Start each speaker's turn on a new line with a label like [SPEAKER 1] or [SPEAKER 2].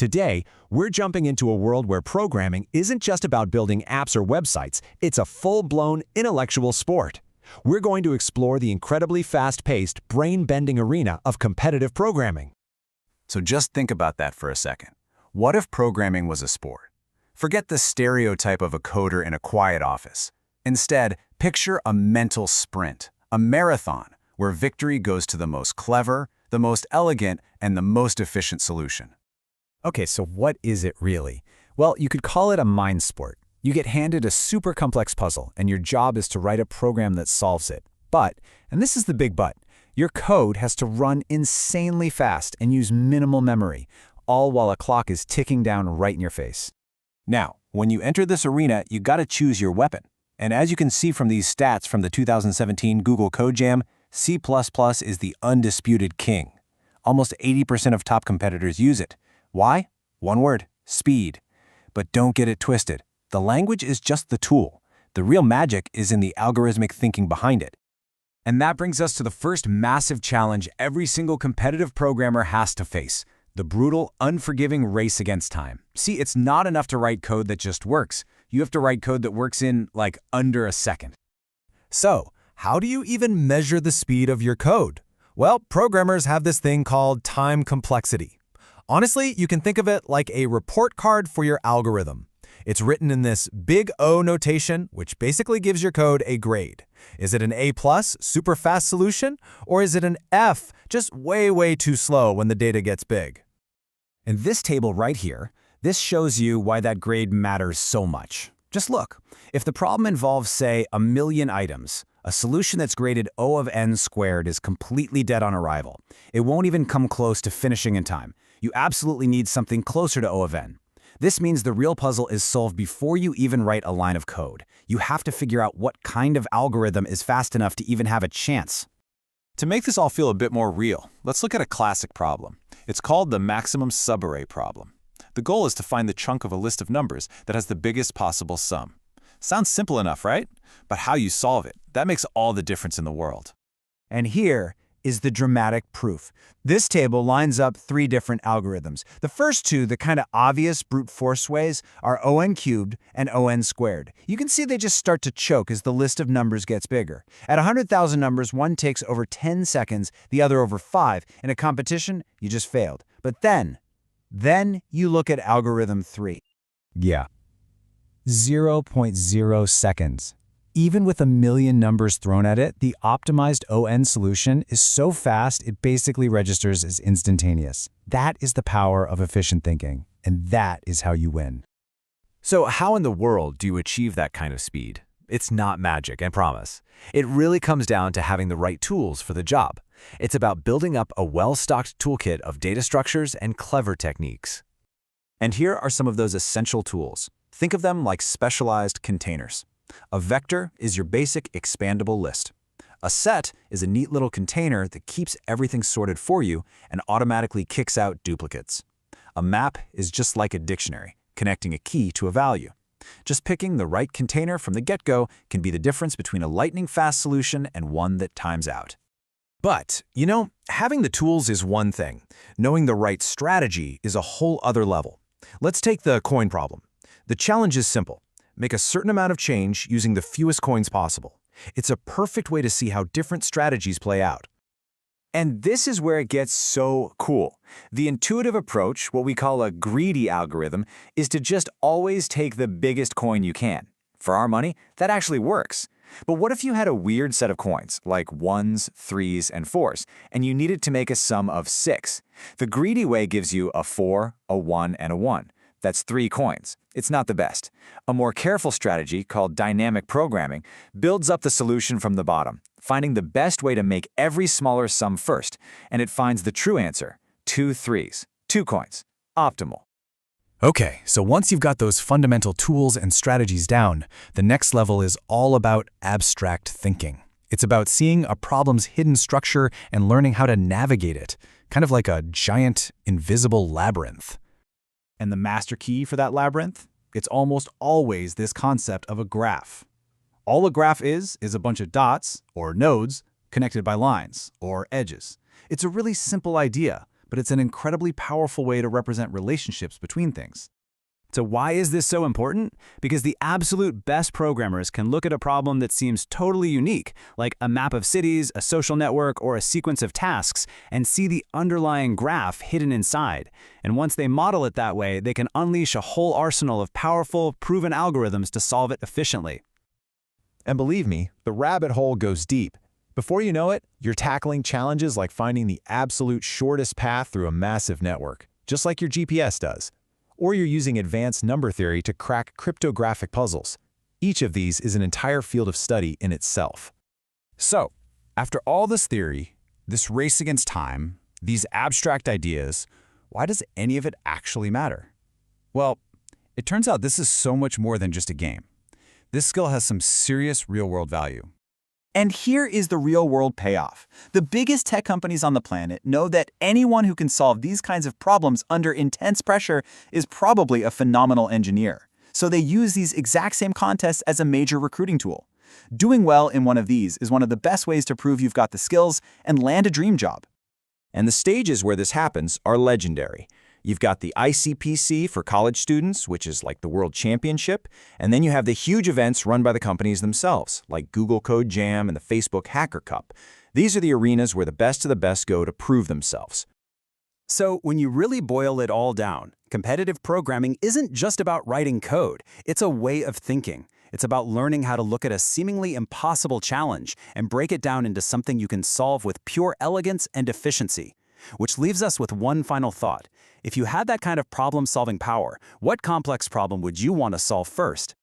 [SPEAKER 1] Today, we're jumping into a world where programming isn't just about building apps or websites, it's a full-blown intellectual sport. We're going to explore the incredibly fast-paced, brain-bending arena of competitive programming.
[SPEAKER 2] So just think about that for a second. What if programming was a sport? Forget the stereotype of a coder in a quiet office. Instead, picture a mental sprint, a marathon, where victory goes to the most clever, the most elegant, and the most efficient solution.
[SPEAKER 3] Okay, so what is it really? Well, you could call it a mind sport. You get handed a super complex puzzle, and your job is to write a program that solves it. But, and this is the big but, your code has to run insanely fast and use minimal memory, all while a clock is ticking down right in your face.
[SPEAKER 2] Now, when you enter this arena, you gotta choose your weapon. And as you can see from these stats from the 2017 Google Code Jam, C++ is the undisputed king. Almost 80% of top competitors use it. Why? One word, speed. But don't get it twisted. The language is just the tool. The real magic is in the algorithmic thinking behind it.
[SPEAKER 3] And that brings us to the first massive challenge every single competitive programmer has to face: the brutal, unforgiving race against time. See, it's not enough to write code that just works. You have to write code that works in, like, under a second.
[SPEAKER 4] So, how do you even measure the speed of your code? Well, programmers have this thing called time complexity. Honestly, you can think of it like a report card for your algorithm. It's written in this big O notation, which basically gives your code a grade. Is it an A+, super fast solution, or is it an F, just way too slow when the data gets big?
[SPEAKER 3] In this table right here, this shows you why that grade matters so much. Just look. If the problem involves, say, 1,000,000 items, a solution that's graded O of n squared is completely dead on arrival. It won't even come close to finishing in time. You absolutely need something closer to O of n. This means the real puzzle is solved before you even write a line of code. You have to figure out what kind of algorithm is fast enough to even have a chance.
[SPEAKER 2] To make this all feel a bit more real, let's look at a classic problem. It's called the maximum subarray problem. The goal is to find the chunk of a list of numbers that has the biggest possible sum. Sounds simple enough, right? But how you solve it, that makes all the difference in the world.
[SPEAKER 3] And here is the dramatic proof. This table lines up 3 different algorithms. The first 2, the kind of obvious brute force ways, are O(n) cubed and O(n) squared. You can see they just start to choke as the list of numbers gets bigger. At 100,000 numbers, one takes over 10 seconds, the other over 5. In a competition, you just failed. But then you look at algorithm 3.
[SPEAKER 4] Yeah. 0.0 seconds. Even with 1,000,000 numbers thrown at it, the optimized O(n) solution is so fast it basically registers as instantaneous. That is the power of efficient thinking, and that is how you win.
[SPEAKER 1] So how in the world do you achieve that kind of speed? It's not magic, I promise. It really comes down to having the right tools for the job. It's about building up a well-stocked toolkit of data structures and clever techniques. And here are some of those essential tools. Think of them like specialized containers. A vector is your basic expandable list. A set is a neat little container that keeps everything sorted for you and automatically kicks out duplicates. A map is just like a dictionary, connecting a key to a value. Just picking the right container from the get-go can be the difference between a lightning-fast solution and one that times out.
[SPEAKER 4] But, you know, having the tools is one thing. Knowing the right strategy is a whole other level. Let's take the coin problem. The challenge is simple. Make a certain amount of change using the fewest coins possible. It's a perfect way to see how different strategies play out.
[SPEAKER 3] And this is where it gets so cool. The intuitive approach, what we call a greedy algorithm, is to just always take the biggest coin you can. For our money, that actually works. But what if you had a weird set of coins, like 1s, 3s, and 4s, and you needed to make a sum of 6? The greedy way gives you a 4, a 1, and a 1. That's 3 coins. It's not the best. A more careful strategy, called dynamic programming, builds up the solution from the bottom, finding the best way to make every smaller sum first, and it finds the true answer: 2 3s, 2 coins. Optimal.
[SPEAKER 4] Okay, so once you've got those fundamental tools and strategies down, the next level is all about abstract thinking. It's about seeing a problem's hidden structure and learning how to navigate it, kind of like a giant, invisible labyrinth.
[SPEAKER 3] And the master key for that labyrinth? It's almost always this concept of a graph. All a graph is a bunch of dots, or nodes, connected by lines, or edges. It's a really simple idea, but it's an incredibly powerful way to represent relationships between things.
[SPEAKER 5] So why is this so important? Because the absolute best programmers can look at a problem that seems totally unique, like a map of cities, a social network, or a sequence of tasks, and see the underlying graph hidden inside. And once they model it that way, they can unleash a whole arsenal of powerful, proven algorithms to solve it efficiently.
[SPEAKER 4] And believe me, the rabbit hole goes deep. Before you know it, you're tackling challenges like finding the absolute shortest path through a massive network, just like your GPS does. Or you're using advanced number theory to crack cryptographic puzzles. Each of these is an entire field of study in itself.
[SPEAKER 3] So, after all this theory, this race against time, these abstract ideas, why does any of it actually matter? Well, it turns out this is so much more than just a game. This skill has some serious real-world value.
[SPEAKER 6] And here is the real-world payoff. The biggest tech companies on the planet know that anyone who can solve these kinds of problems under intense pressure is probably a phenomenal engineer. So they use these exact same contests as a major recruiting tool. Doing well in one of these is one of the best ways to prove you've got the skills and land a dream job.
[SPEAKER 2] And the stages where this happens are legendary. You've got the ICPC for college students, which is like the World Championship, and then you have the huge events run by the companies themselves, like Google Code Jam and the Facebook Hacker Cup. These are the arenas where the best of the best go to prove themselves.
[SPEAKER 5] So when you really boil it all down, competitive programming isn't just about writing code. It's a way of thinking. It's about learning how to look at a seemingly impossible challenge and break it down into something you can solve with pure elegance and efficiency. Which leaves us with one final thought. If you had that kind of problem-solving power, what complex problem would you want to solve first?